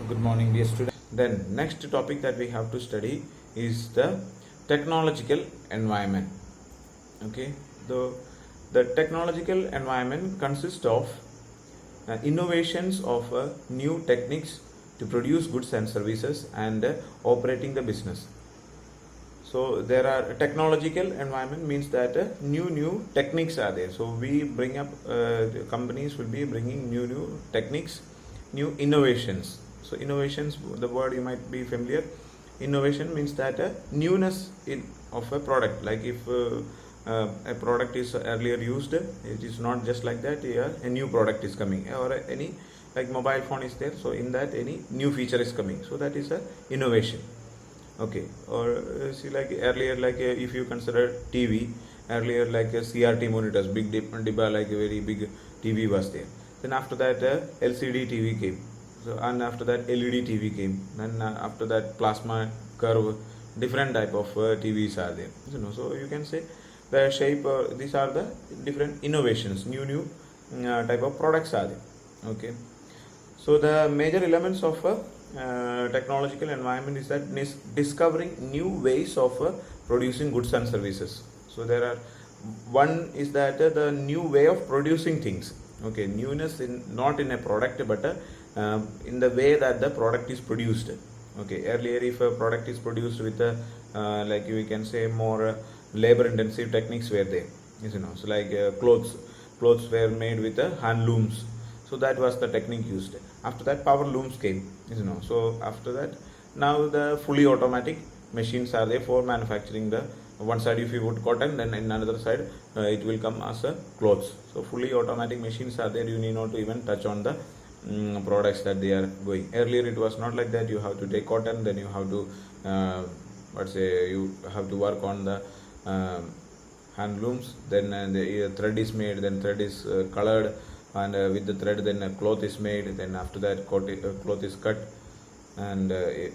Good morning, dear students. Then, next topic that we have to study is the technological environment. Okay, the technological environment consists of innovations of new techniques to produce goods and services and operating the business. So there are technological environment means that new techniques are there. So we bring up the companies will be bringing new techniques, new innovations. So innovations, the word you might be familiar. Innovation means that newness of a product. Like if a product is earlier used, it is not just like that. Here a new product is coming, or any like mobile phone is there. So in that any new feature is coming. So that is a innovation. Okay, or see like earlier, like if you consider TV, earlier like CRT monitors, big dibba, like a very big TV was there. Then after that LCD TV came. So and after that LED TV came. Then after that plasma curve, different type of TVs are there. So you can say the shape. These are the different innovations, new type of products are there. Okay. So the major elements of technological environment is that discovering new ways of producing goods and services. So there are one is that the new way of producing things. Okay, newness in not in a product but in the way that the product is produced. Okay, earlier if a product is produced with like we can say more labor intensive techniques were there. So like clothes were made with hand looms. So that was the technique used. After that power looms came. So after that now the fully automatic machines are there for manufacturing the one side. If you put cotton, then in another side it will come as a clothes. So fully automatic machines are there. You need not to even touch on the products that they are going. Earlier it was not like that. You have to take cotton, then you have to you have to work on the hand looms. Then the thread is made, then thread is colored, and with the thread then a cloth is made. Then after that cloth is cut, and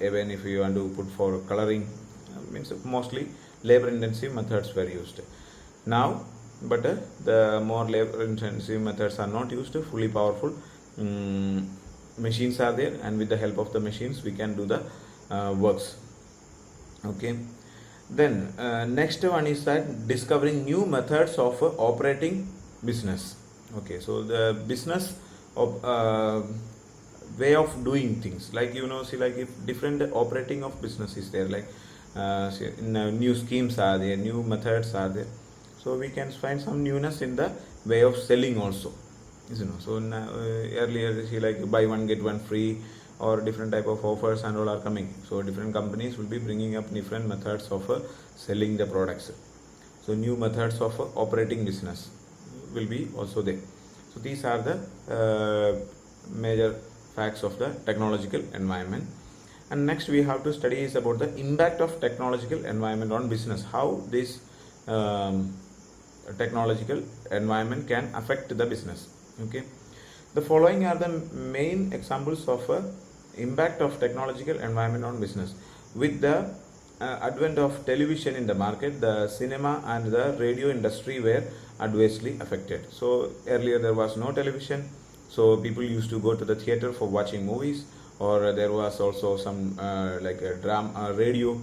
even if you want to put for coloring, means mostly labor intensive methods were used now. But the more labor intensive methods are not used. Fully powerful machines are there, and with the help of the machines we can do the works. Okay, then next one is that discovering new methods of operating business. Okay, so the business of way of doing things, like see like if different operating of business is there, like new schemes are there, new methods are there. So we can find some newness in the way of selling also. So earlier see like buy one get one free, or different type of offers and all are coming. So different companies will be bringing up different methods of selling the products. So new methods of operating business will be also there. So these are the major facts of the technological environment. And next we have to study is about the impact of technological environment on business, how this technological environment can affect the business. Okay, the following are the main examples of impact of technological environment on business. With the advent of television in the market, the cinema and the radio industry were adversely affected. So earlier there was no television, so people used to go to the theater for watching movies, or there was also some like a drama radio,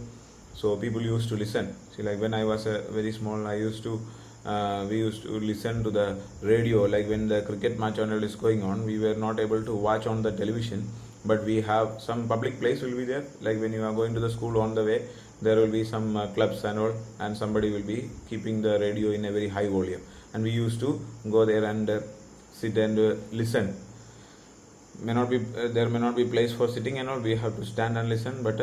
so people used to listen. See, like when I was very small, we used to listen to the radio. Like when the cricket match channel is going on, we were not able to watch on the television, but we have some public place will be there. Like when you are going to the school, on the way there will be some clubs and all, and somebody will be keeping the radio in a very high volume, and we used to go there and sit and listen. There may not be place for sitting and all, we have to stand and listen, but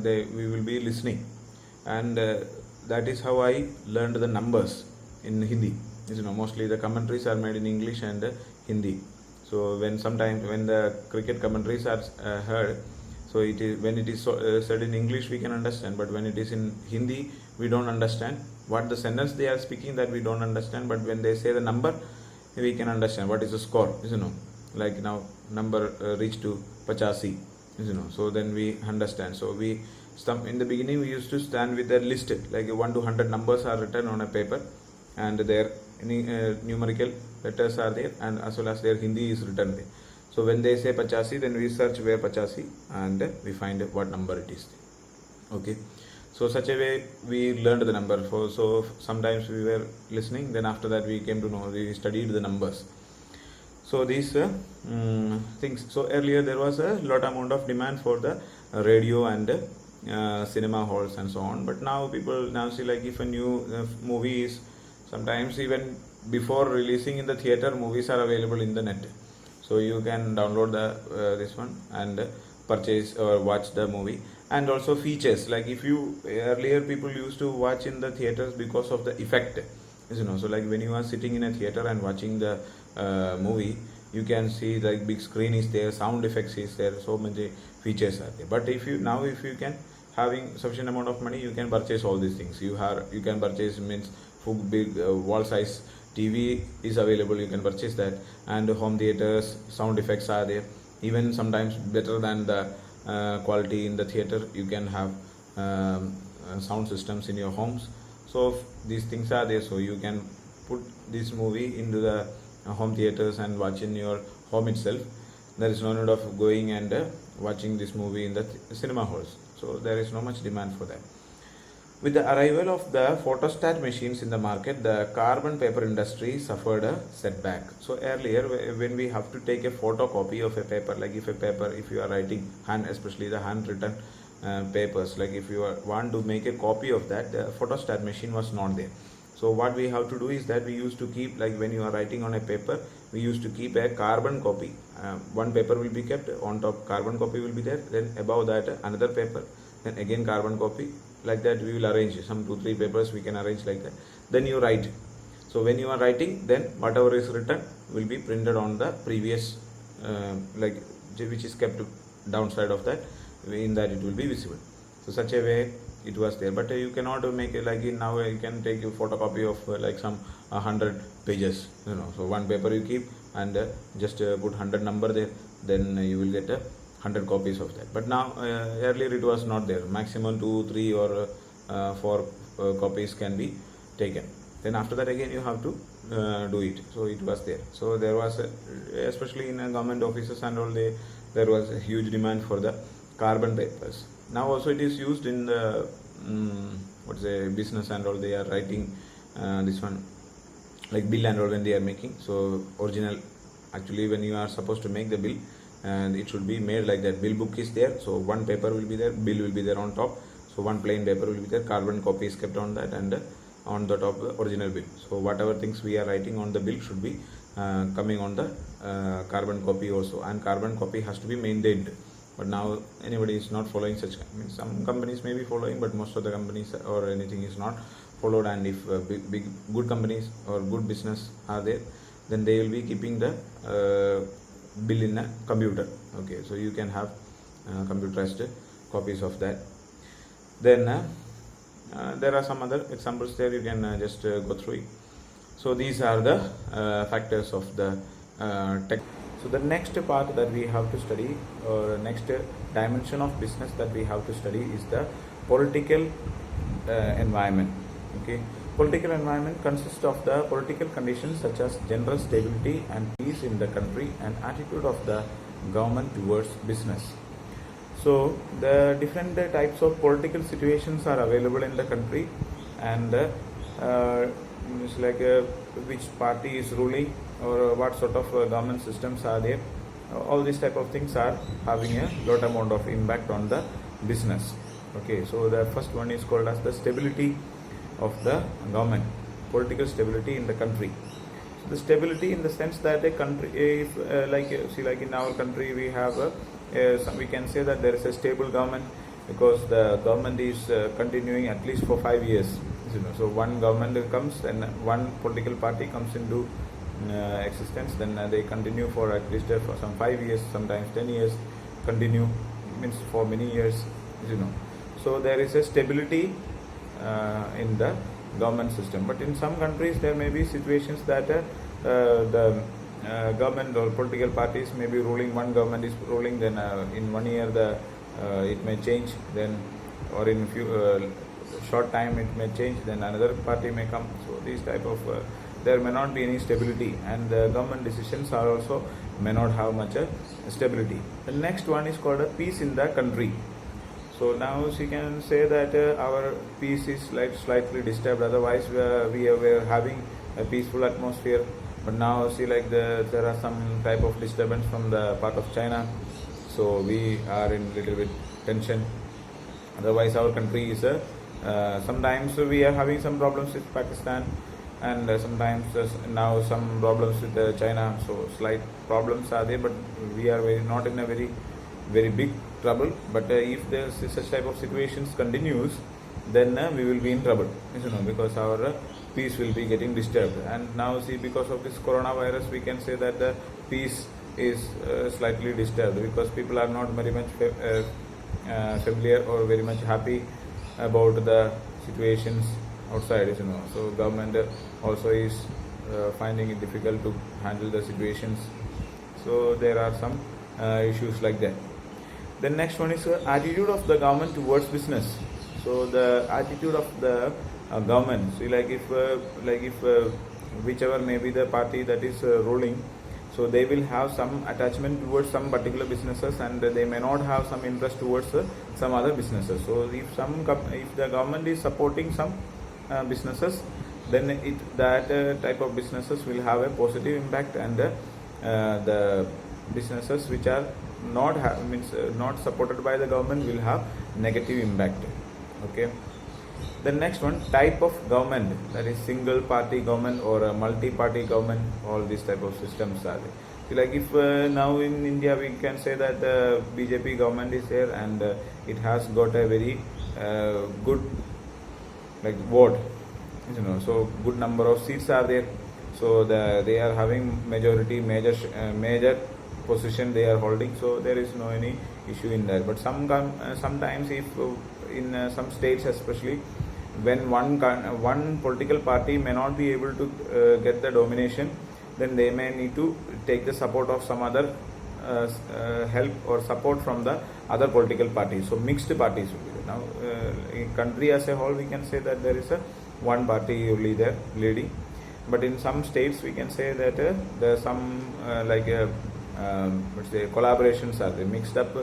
we will be listening. And that is how I learned the numbers in Hindi. Mostly the commentaries are made in English and Hindi. So when the cricket commentaries are heard, so it is when it is said in English we can understand, but when it is in Hindi we don't understand what the sentence they are speaking, that we don't understand. But when they say the number, we can understand what is the score. Like now number reached to 50. So then we understand. So in the beginning we used to stand with a list, like 1 to 100 numbers are written on a paper, and their numerical letters are there, and as well as their Hindi is written there. So when they say 85, then we search where 85 and we find what number it is. Okay, so such a way we learned the number. So sometimes we were listening, then after that we came to know, we studied the numbers. So these things. So earlier there was a lot amount of demand for the radio and cinema halls and so on. But now people now see, like if a new movie is, sometimes even before releasing in the theater, movies are available in the net. So you can download the this one and purchase or watch the movie. And also features, like if you earlier people used to watch in the theaters because of the effect, so like when you are sitting in a theater and watching the movie, you can see the big screen is there, sound effects is there, so many features are there. But if you can having sufficient amount of money, you can purchase all these things. You can purchase, means big wall size TV is available, you can purchase that. And home theaters, sound effects are there, even sometimes better than the quality in the theater. You can have sound systems in your homes. So these things are there, so you can put this movie into the home theaters and watch in your home itself. There is no need of going and watching this movie in the cinema halls. So there is no much demand for that. With the arrival of the photostat machines in the market, the carbon paper industry suffered a setback. So earlier, when we have to take a photocopy of a paper, like if you are writing especially the handwritten papers, like if you want to make a copy of that, the photostat machine was not there. So what we have to do is that we used to keep, like when you are writing on a paper, we used to keep a carbon copy. One paper will be kept on top, carbon copy will be there, then above that another paper, then again carbon copy. Like that we will arrange some 2-3 papers, we can arrange like that. Then you write. So when you are writing, then whatever is written will be printed on the previous which is kept downside of that, in that it will be visible. So such a way it was there. But you cannot make it like now you can take a photocopy of like some 100 pages, so one paper you keep and just put 100 number there, then you will get 100 copies of that. But now earlier it was not there, maximum 2, 3 or 4 copies can be taken. Then after that again you have to do it. So it was there. So there was especially in government offices and all, there was a huge demand for the carbon papers. Now also it is used in the business and all, they are writing this one like bill and all when they are making. So original, actually when you are supposed to make the bill, and it should be made like that. Bill book is there, so one paper will be there, bill will be there on top. So one plain paper will be there, carbon copy is kept on that, and on the top the original bill. So whatever things we are writing on the bill should be coming on the carbon copy also, and carbon copy has to be maintained. But now anybody is not following such. Some companies may be following, but most of the companies or anything is not followed. And if big good companies or good business are there, then they will be keeping the bill in a computer. Okay, so you can have computerized copies of that. Then there are some other examples there, you can just go through it. So these are the factors of the tech. So the next part that we have to study, or next dimension of business that we have to study, is the political environment. Okay, political environment consists of the political conditions such as general stability and peace in the country and attitude of the government towards business. So the different types of political situations are available in the country, and it's like which party is ruling, or what sort of government systems are there. All these type of things are having a lot amount of impact on the business. Okay, so the first one is called as the stability of the government, political stability in the country. So the stability in the sense that a country, if like in our country we have we can say that there is a stable government, because the government is continuing at least for 5 years. So one government comes, then one political party comes into existence, then they continue for at least for some 5 years, sometimes 10 years, continue, means for many years. So there is a stability in the government system. But in some countries there may be situations that the government or political parties may be ruling, one government is ruling, then in 1 year it may change, then or in few short time it may change, then another party may come. So these type of there may not be any stability, and the government decisions are also may not have much stability. The next one is called peace in the country. So now you can say that our peace is like slightly disturbed. Otherwise, we were having a peaceful atmosphere. But now see like there are some type of disturbance from the part of China. So we are in little bit tension. Otherwise, our country is sometimes we are having some problems with Pakistan, and sometimes now some problems with China. So slight problems are there, but we are not in a very big trouble. But if there's such type of situations continues, then we will be in trouble, because our peace will be getting disturbed. And now see, because of this coronavirus, we can say that the peace is slightly disturbed, because people are not very much familiar or very much happy about the situations outside. So government also is finding it difficult to handle the situations. So there are some issues like that. The next one is attitude of the government towards business. So the attitude of the government. See, like if whichever may be the party that is ruling, so they will have some attachment towards some particular businesses, and they may not have some interest towards some other businesses. So if the government is supporting some businesses, then that type of businesses will have a positive impact, and the businesses which are not supported by the government will have negative impact. Okay. The next one, type of government, that is single party government or a multi-party government. All these type of systems are there. So like if now in India we can say that the BJP government is there, and it has got a very good vote, so good number of seats are there. So they are having major position they are holding. So there is no any issue in that. But sometimes if in some states especially, when one political party may not be able to get the domination, then they may need to take the support of some other help or support from the other political parties. So mixed parties will be there. Now in country as a whole, we can say that there is one party only there leading. But in some states we can say that there are some let's say collaborations are there, mixed up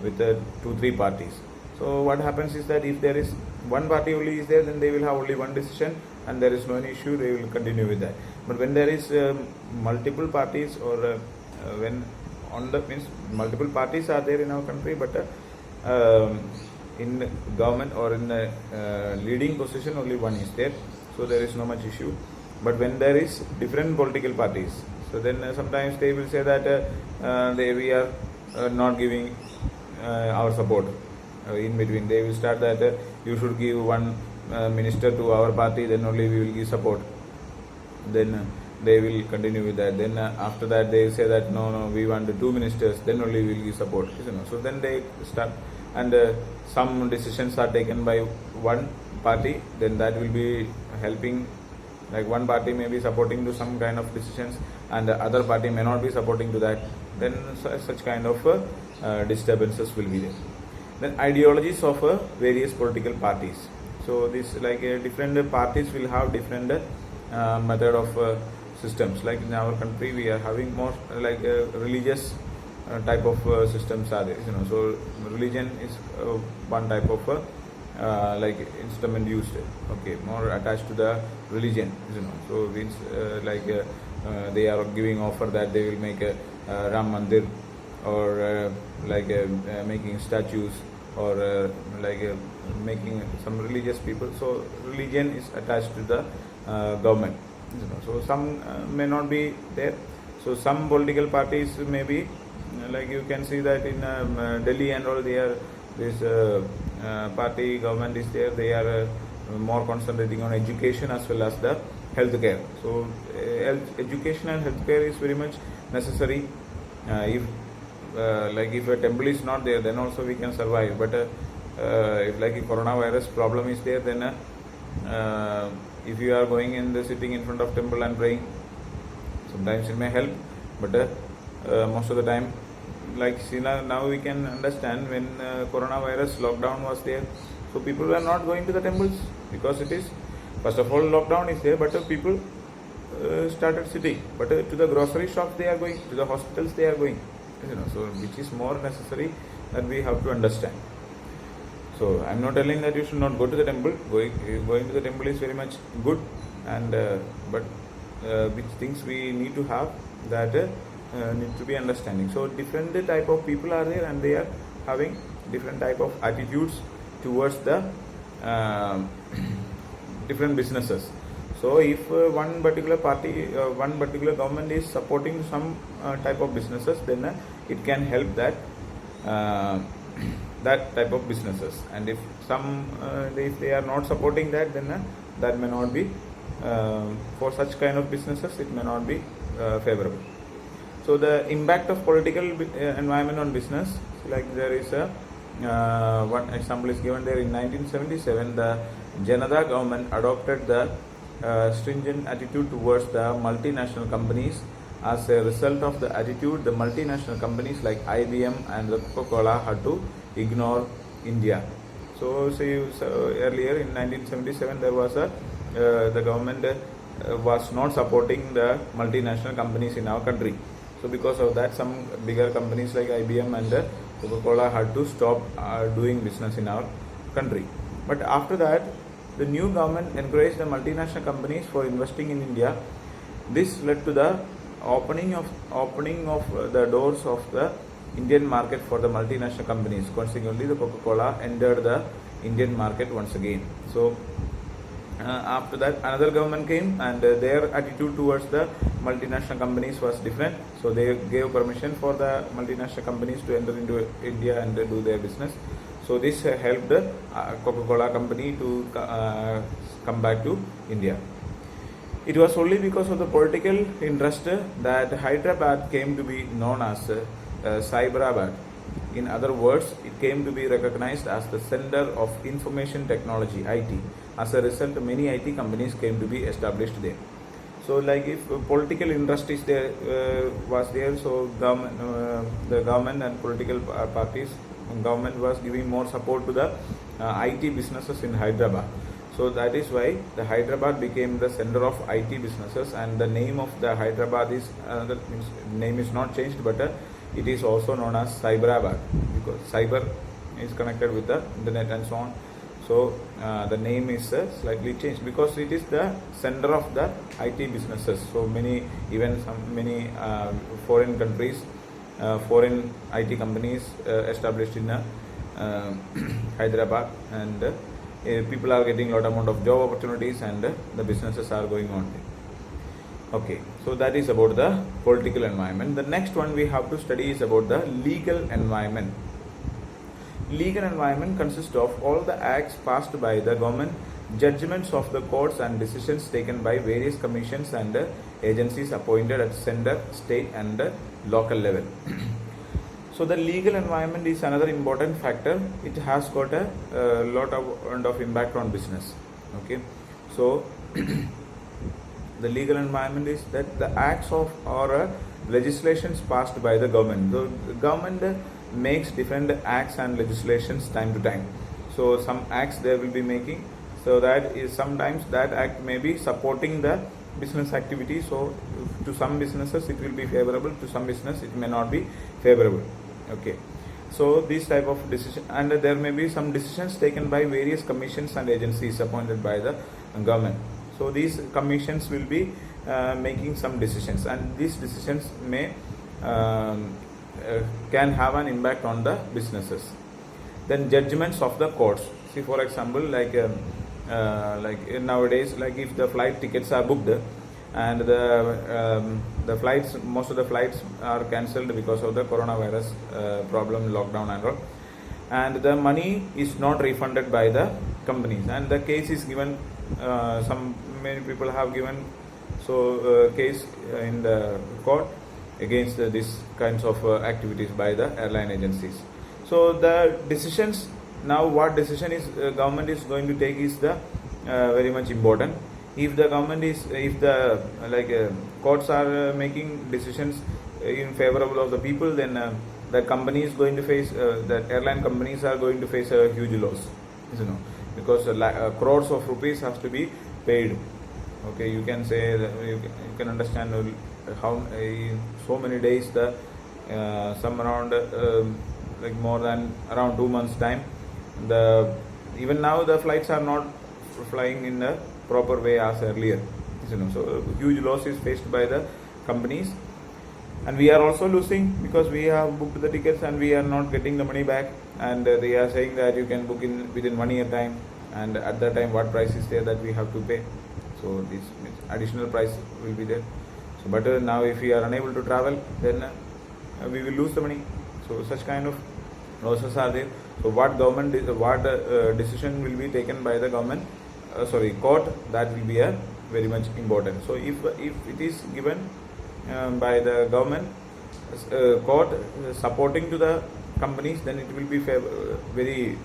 with 2-3 parties. So what happens is that if there is one party only is there, then they will have only one decision, and there is no issue, they will continue with that. But when there is multiple parties, or when multiple parties are there in our country, but in government or in the leading position only one is there, so there is no much issue. But when there is different political parties, so then sometimes they will say that we are not giving our support. In between they will start that you should give one minister to our party, then only we will give support. Then they will continue with that. Then after that they say that no, we want 2 ministers, then only we will give support. So then they start, and some decisions are taken by one party, then that will be helping. Like one party may be supporting to some kind of decisions, and the other party may not be supporting to that. Then such kind of disturbances will be there. Then ideologies of various political parties. So this different parties will have different method of systems. Like in our country, we are having more religious type of systems are there. So religion is one type of instrument used. Okay, more attached to the religion. So it's they are giving offer that they will make a Ram Mandir, or making statues, or making some religious people. So religion is attached to the government. So some may not be there. So some political parties may be you can see that in Delhi and all, they are this party government is there. They are more concentrating on education as well as the health care. So education and health care is very much necessary. If a temple is not there, then also we can survive. But if a coronavirus problem is there, then if you are going in sitting in front of temple and praying, sometimes it may help. But most of the time, now we can understand when coronavirus lockdown was there, so people were not going to the temples, because it is, first of all, lockdown is there, but people started sitting, but to the grocery shops they are going, to the hospitals they are going, so which is more necessary that we have to understand. So I'm not telling that you should not go to the temple. Going to the temple is very much good, and but which things we need to have, that need to be understanding. So different type of people are there, and they are having different type of attitudes towards the different businesses. So if one particular party, one particular government is supporting some type of businesses, then it can help that that type of businesses. And if some if they are not supporting that, then that may not be for such kind of businesses, it may not be favorable. So the impact of political environment on business, like there is a one example is given there. In 1977, the Janata government adopted the stringent attitude towards the multinational companies. As a result of the attitude, the multinational companies like IBM and the Coca-Cola had to ignore India. So earlier in 1977, there was a the government was not supporting the multinational companies in our country. So because of that, some bigger companies like IBM and Coca-Cola had to stop doing business in our country. But after that, the new government encouraged the multinational companies for investing in India. This led to the opening of the doors of the Indian market for the multinational companies. Consequently, the Coca-Cola entered the Indian market once again. So after that, another government came, and their attitude towards the multinational companies was different. So they gave permission for the multinational companies to enter into India and do their business. So this helped the Coca-Cola company to come back to India. It was only because of the political interest that Hyderabad came to be known as Cyberabad. In other words, it came to be recognized as the center of information technology, IT. As a result, many IT companies came to be established there. So, like if political interest is there, was there, so the government and political parties, government was giving more support to the IT businesses in Hyderabad. So that is why the Hyderabad became the center of IT businesses, and the name of the Hyderabad is means name is not changed, but it is also known as Cyberabad, because cyber is connected with the internet and so on. So the name is slightly changed because it is the center of the IT businesses. So many, even many foreign countries, foreign IT companies established in Hyderabad, and people are getting a lot amount of job opportunities, and the businesses are going on. Okay, so that is about the political environment. The next one we have to study is about the legal environment. Legal environment consists of all the acts passed by the government, judgments of the courts, and decisions taken by various commissions and agencies appointed at center, state, and local level. So the legal environment is another important factor. It has got a lot of impact on business. Okay, so the legal environment is that the acts of or legislations passed by the government. The government makes different acts and legislations time to time. So some acts they will be making, so that is sometimes that act may be supporting the business activity. So to some businesses it will be favorable, to some business it may not be favorable. Okay, so this type of decision, and there may be some decisions taken by various commissions and agencies appointed by the government. So these commissions will be making some decisions, and these decisions may can have an impact on the businesses. Then judgments of the courts. See, for example, like nowadays, like if the flight tickets are booked and the flights, most of the flights are cancelled because of the coronavirus problem, lockdown and all, and the money is not refunded by the companies, and the case is given, many people have given case in the court against these kinds of activities by the airline agencies. So the decisions, now what decision is government is going to take is the very much important. If the government is, if the courts are making decisions in favorable of the people, then the company is going to face, the airline companies are going to face a huge loss, because crores of rupees has to be paid Okay, you can say that you can understand how in so many days the some around like more than around 2 months time, the even now the flights are not flying in a proper way as earlier, so huge loss is faced by the companies, and we are also losing because we have booked the tickets and we are not getting the money back, and they are saying that you can book in within 1 year time, and at that time what price is there that we have to pay, so this additional price will be there. So but now if we are unable to travel, then we will lose the money. So such kind of losses are there. So what decision will be taken by the government, court, that will be a very much important. So if it is given by the government, court supporting to the companies, then it will be very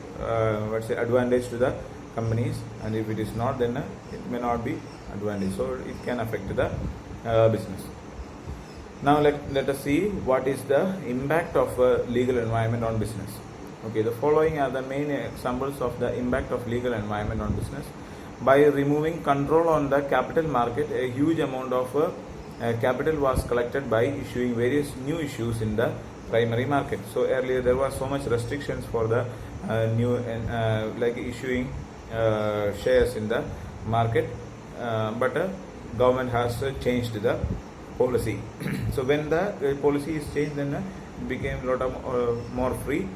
advantage to the companies, and if it is not, then it may not be advantage, so it can affect the business. Now let us see what is the impact of legal environment on business. Okay, the following are the main examples of the impact of legal environment on business. By removing control on the capital market, a huge amount of capital was collected by issuing various new issues in the primary market. So earlier there was so much restrictions for the new like issuing shares in the market, but government has changed the policy. So when the policy is changed, then it became a lot of more free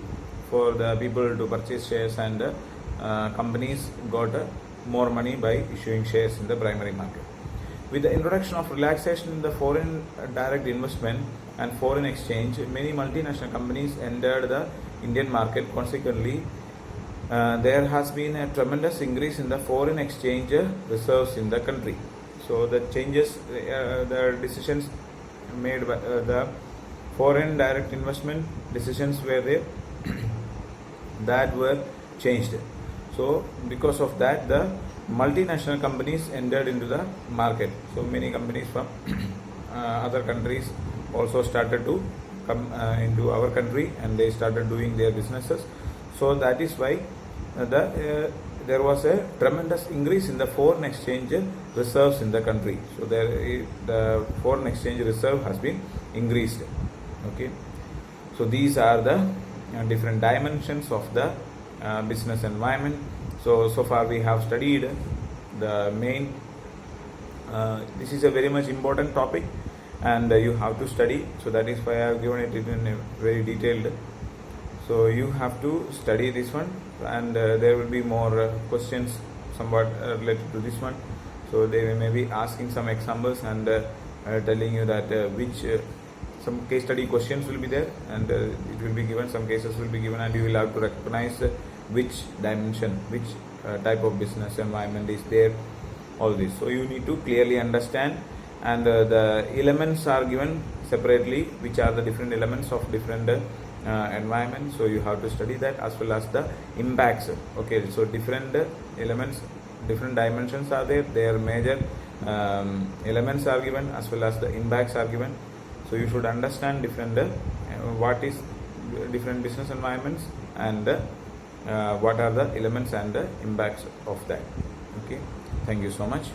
for the people to purchase shares, and companies got more money by issuing shares in the primary market. With the introduction of relaxation in the foreign direct investment and foreign exchange, many multinational companies entered the Indian market. Consequently, there has been a tremendous increase in the foreign exchange reserves in the country. So the changes, the decisions made by the foreign direct investment decisions were there that were changed. So because of that, the multinational companies entered into the market. So many companies from other countries also started to come into our country, and they started doing their businesses. So that is why there was a tremendous increase in the foreign exchange reserves in the country. So the foreign exchange reserve has been increased. Okay, so these are the different dimensions of the business environment. So far we have studied the main this is a very much important topic, and you have to study. So that is why I have given it in a very detailed. So you have to study this one, and there will be more questions somewhat related to this one. So they may be asking some examples and telling you that which some case study questions will be there, and it will be given, some cases will be given, and you will have to recognize which dimension, which type of business environment is there, all this. So you need to clearly understand, and the elements are given separately, which are the different elements of different environment. So you have to study that, as well as the impacts. Okay, so different elements, different dimensions are there, their major elements are given, as well as the impacts are given. So you should understand different what is different business environments, and what are the elements and the impacts of that. Okay, thank you so much.